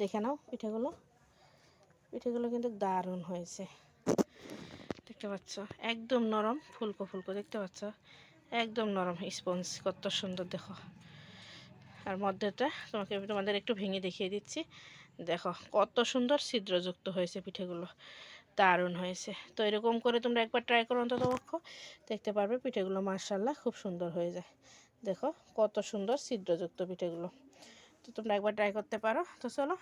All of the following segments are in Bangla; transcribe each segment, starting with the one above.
দেখে নাও পিঠেগুলো কিন্তু দারুণ হয়েছে। দেখতে পাচ্ছ একদম নরম, ফুলকো ফুলকো, দেখতে পাচ্ছ একদম নরম স্পঞ্জ, কত সুন্দর দেখো। আর মধ্যেটা তোমাদের একটু ভেঙে দেখিয়ে দিচ্ছি, দেখো কত সুন্দর ছিদ্রযুক্ত হয়েছে পিঠেগুলো, দারুণ হয়েছে। তো এরকম করে তোমরা একবার ট্রাই করো অন্তত পক্ষ, দেখতে পারবে পিঠেগুলো মাশাআল্লাহ খুব সুন্দর হয়ে যায়। দেখো কত সুন্দর ছিদ্রযুক্ত পিঠেগুলো, তো তোমরা একবার ট্রাই করতে পারো। তো চলো,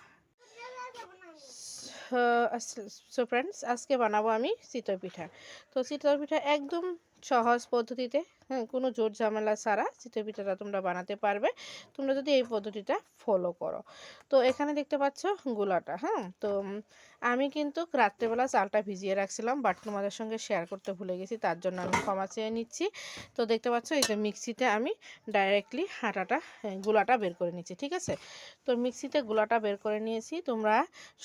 সো ফ্রেন্ডস, আজকে বানাবো আমি চিতই পিঠা। তো চিতই পিঠা একদম সহজ পদ্ধতিতে, হ্যাঁ, কোনো জোর ঝামেলা ছাড়া চিতই পিঠাটা তোমরা বানাতে পারবে, তোমরা যদি এই পদ্ধতিটা ফলো করো। তো এখানে দেখতে পাচ্ছ গুলাটা, হ্যাঁ, তো আমি কিন্তু রাত্রেবেলা চালটা ভিজিয়ে রাখছিলাম, বাট তোমাদের সঙ্গে শেয়ার করতে ভুলে গেছি, তার জন্য আমি ক্ষমা চেয়ে নিচ্ছি। তো দেখতে পাচ্ছ এই যে মিক্সিতে আমি ডাইরেক্টলি গুলাটা বের করে নিচ্ছি, ঠিক আছে। তো মিক্সিতে গুলাটা বের করে নিয়েছি। তোমরা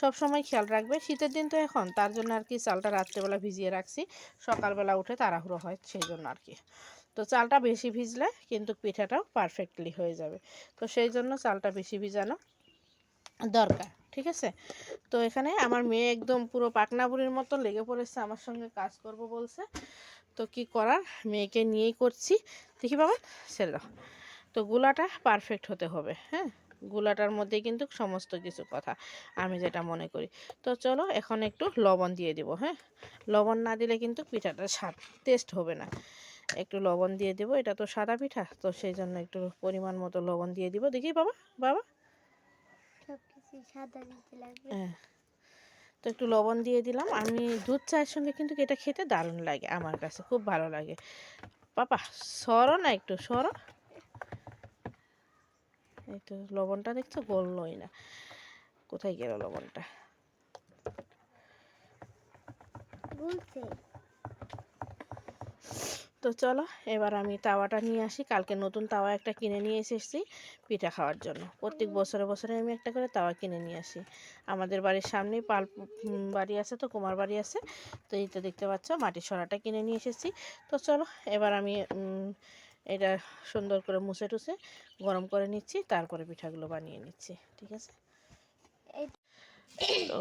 সব সময় খেয়াল রাখবে, শীতের দিন তো এখন, তার জন্য আর কি চালটা রাত্রেবেলা ভিজিয়ে রাখছি, সকালবেলা উঠে তাড়াহুড়ো হয় সেই জন্য আর কি। তো চালটা বেশি ভিজলে কিন্তু পিঠাটাও পারফেক্টলি হয়ে যাবে, তো সেই জন্য চালটা বেশি ভিজানো দরকার, ঠিক আছে। তো এখানে আমার মেয়ে একদম পুরো পাকনা বুড়ির মতো লেগে পড়েছে, আমার সঙ্গে কাজ করব বলছে। তো কি করার, মেয়েকে নিয়েই করছি। দেখি বাবা, ছেড়ে দাও। তো গুলাটা পারফেক্ট হতে হবে, হ্যাঁ, গুলাটার মধ্যেই কিন্তু সমস্ত কিছু কথা, আমি যেটা মনে করি। তো চলো এখন একটু লবণ দিয়ে দিব, হ্যাঁ, লবণ না দিলে কিন্তু পিঠাটা স্বাদ টেস্ট হবে না। একটু লবণ দিয়ে দেবো, এটা তো সাদা পিঠা, তো সেই জন্য একটু পরিমাণ মতো লবণ দিয়ে দিব। দেখি বাবা, বাবা, হ্যাঁ, তো একটু লবণ দিয়ে দিলাম। আমি দুধ চায়ের সঙ্গে কিন্তু এটা খেতে দারুণ লাগে, আমার কাছে খুব ভালো লাগে। পাপা সরো না, একটু সরো। এই তো লবণটা দেখছো গললই না, কোথায় গেল লবণটা? তো চলো এবার আমি তাওয়াটা নিয়ে আসি, কালকে নতুন তাওয়া একটা কিনে নিয়ে এসেছি পিঠা খাওয়ার জন্য। প্রত্যেক বছরে বছরে আমি একটা করে তাওয়া কিনে নিয়ে আসি। আমাদের বাড়ির সামনেই বাড়ি আছে, তো কুমার বাড়ি আছে, তো এই তো দেখতে পাচ্ছ মাটির সরাটা কিনে নিয়ে এসেছি। তো চলো এবার আমি এটা সুন্দর করে মুছে টুছে গরম করে নিচ্ছি, তারপরে পিঠাগুলো বানিয়ে নিচ্ছি, ঠিক আছে। তো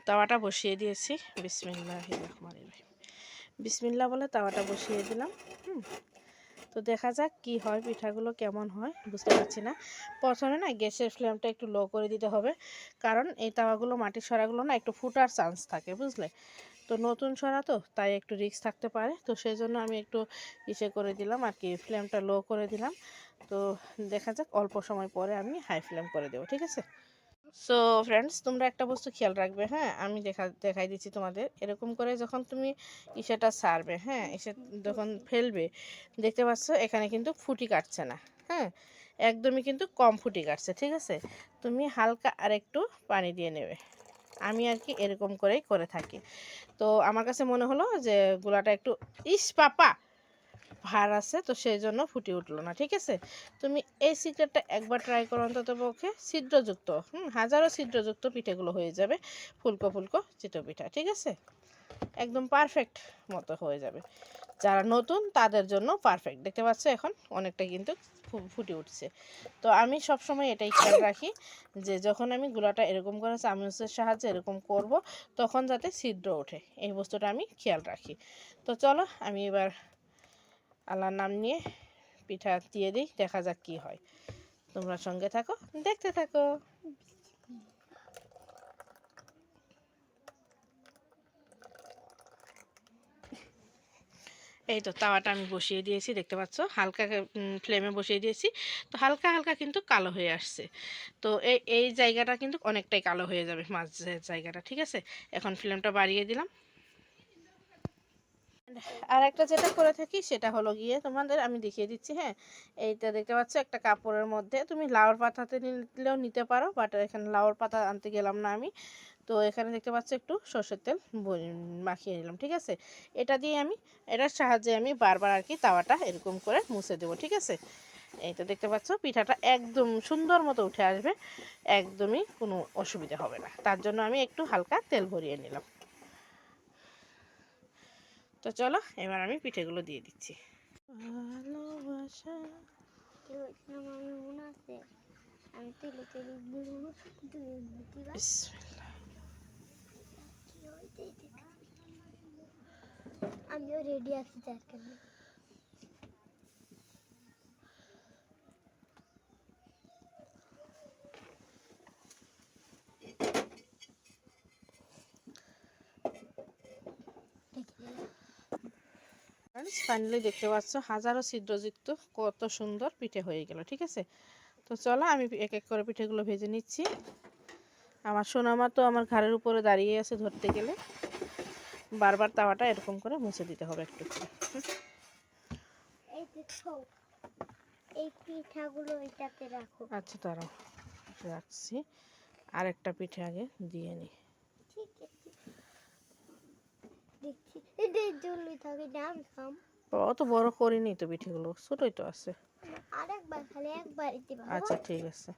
তাওয়াটা বসিয়ে দিয়েছি, বিসমিল্লাহির রহমানির রহিম, বিসমিল্লাহ বলে তাওয়াটা বসিয়ে দিলাম। তো দেখা যাক কি হয়, পিঠাগুলো কেমন হয় বুঝতে পারছি না। প্রথমে না গ্যাসের ফ্লেমটা একটু লো করে দিতে হবে, কারণ এই তাওয়াগুলো মাটির সরাগুলো না একটু ফুটার চান্স থাকে, বুঝলে। তো নতুন সরা তো, তাই একটু রিস্ক থাকতে পারে, তো সেই জন্য আমি একটু ইসে করে দিলাম আর কি, ফ্লেমটা লো করে দিলাম। তো দেখা যাক, অল্প সময় পরে আমি হাই ফ্লেম করে দেবো, ঠিক আছে। সো ফ্রেন্ডস, তোমরা একটা বস্তু খেয়াল রাখবে, হ্যাঁ, আমি দেখাই দিচ্ছি তোমাদের। এরকম করে যখন তুমি ইসেটা ছাড়বে, হ্যাঁ, এসে যখন ফেলবে, দেখতে পাচ্ছ এখানে কিন্তু ফুটি কাটছে না, হ্যাঁ, একদমই কিন্তু কম ফুটি কাটছে, ঠিক আছে। তুমি হালকা আর একটু পানি দিয়ে নেবে, আমি আর কি এরকম করেই করে থাকি। তো আমার কাছে মনে হলো যে গুলাটা একটু পাপা ভার আছে, তো সেই জন্য ফুটে উঠলো না, ঠিক আছে। তুমি এই সিক্রেটটা একবার ট্রাই করো অন্তত পক্ষে, ছিদ্রযুক্ত, হাজারো ছিদ্রযুক্ত পিঠেগুলো হয়ে যাবে ফুলকো ফুলকো চিতই পিঠা, ঠিক আছে, একদম পারফেক্ট মতো হয়ে যাবে। যারা নতুন তাদের জন্য পারফেক্ট, দেখতে পাচ্ছ এখন অনেকটা কিন্তু ফুটে উঠছে। তো আমি সব সময় এটাই খেয়াল রাখি যে যখন আমি গুলাটা এরকম করে চামচের সাহায্যে এরকম করব, তখন যাতে ছিদ্র ওঠে, এই বস্তুটা আমি খেয়াল রাখি। তো চলো আমি এবার আল্লাহর নাম নিয়ে পিঠা দিয়ে দিই, দেখা যাক কি হয়। তোমরা সঙ্গে থাকো, দেখতে থাকো। এই তো তাওয়াটা আমি বসিয়ে দিয়েছি, দেখতে পাচ্ছ হালকা ফ্লেমে বসিয়ে দিয়েছি, তো হালকা হালকা কিন্তু কালো হয়ে আসছে। তো এই জায়গাটা কিন্তু অনেকটাই কালো হয়ে যাবে, মাঝের জায়গাটা, ঠিক আছে। এখন ফ্লেমটা বাড়িয়ে দিলাম। আর একটা যেটা করে থাকি সেটা হলো গিয়ে তোমাদের আমি দেখিয়ে দিচ্ছি, হ্যাঁ, এইটা দেখতে পাচ্ছ একটা কাপড়ের মধ্যে, তুমি লাউর পাতাতে নিলেও নিতে পারো, বাট এখানে লাউর পাতা আনতে গেলাম না আমি। তো এখানে দেখতে পাচ্ছ একটু সর্ষের তেল মাখিয়ে নিলাম, ঠিক আছে। এটা দিয়ে আমি, এটার সাহায্যে আমি বারবার আর কি তাওয়াটা এরকম করে মুছে দেবো, ঠিক আছে। এই তো দেখতে পাচ্ছ পিঠাটা একদম সুন্দর মতো উঠে আসবে, একদমই কোনো অসুবিধা হবে না, তার জন্য আমি একটু হালকা তেল ভরিয়ে নিলাম। তো চলো এবার আমি পিঠেগুলো দিয়ে দিচ্ছি। ভালোবাসা বিসমিল্লাহ। আমিও রেডি আছি দেখেন। ফাইনালি দেখতে পাচ্ছ হাজারো ছিদ্রযুক্ত কত সুন্দর পিঠে হয়ে গেল। ঠিক আছে, তো চলো আমি এক এক করে পিঠেগুলো ভেজে নিচ্ছি। আমার সোনামা তো আমার ঘাড়ের উপরে দাঁড়িয়ে আছে, ধরতে গেলে বারবার তাওয়াটা এরকম করে মুছে দিতে হবে একটু। এই দেখো, এই পিঠাগুলো এটাতে রাখো। আচ্ছা দাঁড়াও, রাখছি। আরেকটা পিঠে আগে দিয়ে নিই। ঠিক আছে, দেখছি এটা জলদি থাকে না। আমি খাম অত বড় করিনি তো, পিঠেগুলো ছোটই তো আছে। আরেকবার খালি একবারই দিবা। আচ্ছা ঠিক আছে।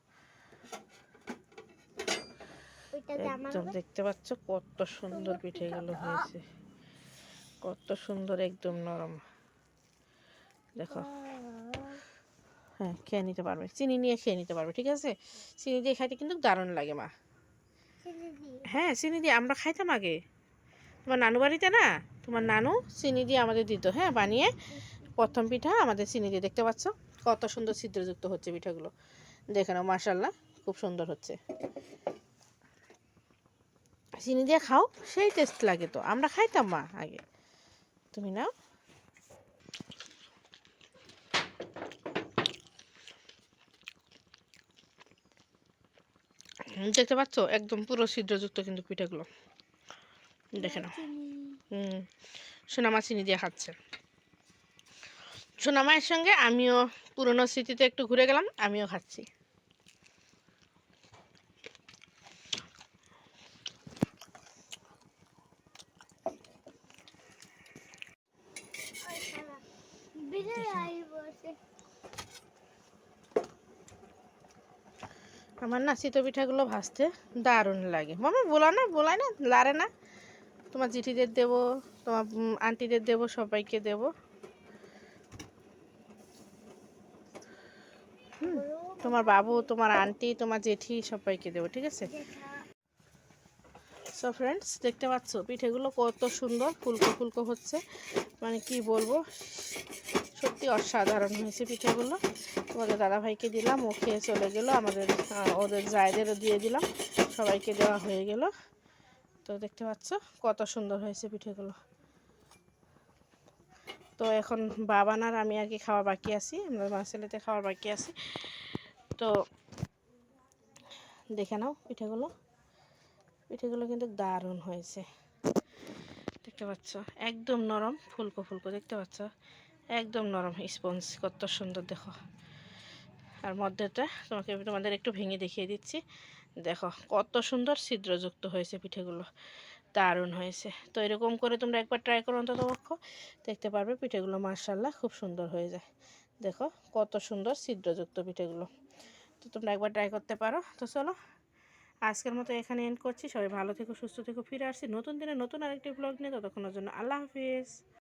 একদম দেখতে পাচ্ছ কত সুন্দর পিঠেগুলো হয়েছে, কত সুন্দর, একদম নরম। দেখো, হ্যাঁ খেয়ে নিতে পারবে, চিনি নিয়ে খেয়ে নিতে পারবে। ঠিক আছে, চিনি দিয়ে খাইতে কিন্তু দারুণ লাগে মা। হ্যাঁ চিনি দিয়ে আমরা খাইতাম আগে, তোমার নানু বাড়িতে না, তোমার নানু চিনি দিয়ে আমাদের দিত। হ্যাঁ বানিয়ে প্রথম পিঠা আমাদের চিনি দিয়ে। দেখতে পাচ্ছ কত সুন্দর ছিদ্রযুক্ত হচ্ছে পিঠাগুলো, দেখে নাও মাশাআল্লাহ খুব সুন্দর হচ্ছে। চিনি দিয়ে খাও, সেই টেস্ট লাগে তো, আমরা খাইতাম মা আগে। তুমি নাও। দেখতে পাচ্ছ একদম পুরো ছিদ্রযুক্ত কিন্তু পিঠাগুলো, দেখে নাও। সোনামা চিনি দিয়ে খাচ্ছে। সোনামায়ের সঙ্গে আমিও পুরনো স্মৃতিতে একটু ঘুরে গেলাম, আমিও খাচ্ছি। আমার না চিতই পিঠাগুলো ভাজতে দারুণ লাগে। মামা বোলাই না লারে না। তোমার জিঠিদের দেবো, তোমার আন্টিদের দেবো, সবাইকে দেবো। তোমার বাবু, তোমার আন্টি, তোমার জেঠি সবাইকে দেবো। ঠিক আছে, সো ফ্রেন্ডস দেখতে পাচ্ছ পিঠেগুলো কত সুন্দর ফুলকো ফুলকো হচ্ছে, মানে কি বলবো, সত্যি অসাধারণ হয়েছে পিঠেগুলো। তোমাদের দাদাভাইকে দিলাম, ও খেয়ে চলে গেলো। আমাদের ওদের জায়দেরও দিয়ে দিলাম, সবাইকে দেওয়া হয়ে গেল। তো দেখতে পাচ্ছ কত সুন্দর হয়েছে পিঠেগুলো। তো এখন বাবানার আমি আর কি খাওয়া বাকি আছি, আমরা মা ছেলেতে খাওয়ার বাকি আছি। তো দেখে নাও পিঠেগুলো, পিঠেগুলো কিন্তু দারুণ হয়েছে। দেখতে পাচ্ছ একদম নরম, ফুলকো ফুলকো, দেখতে পাচ্ছ একদম নরম স্পঞ্জ, কত সুন্দর দেখো। আর মধ্যেটা তোমাদের একটু ভেঙে দেখিয়ে দিচ্ছি, দেখো কত সুন্দর ছিদ্রযুক্ত হয়েছে পিঠেগুলো, দারুণ হয়েছে। তো এরকম করে তোমরা একবার ট্রাই করো অন্তত পক্ষ, দেখতে পারবে পিঠেগুলো মাশাআল্লাহ খুব সুন্দর হয়ে যায়। দেখো কত সুন্দর ছিদ্রযুক্ত পিঠেগুলো, তো তোমরা একবার ট্রাই করতে পারো। তো চলো আজকের মতো এখানে এন্ড করছি। সবাই ভালো থেকো, সুস্থ থেকো, ফিরে আসছি নতুন দিনে নতুন আরেকটি ব্লগ নিয়ে। ততক্ষণের জন্য আল্লাহ হাফিজ।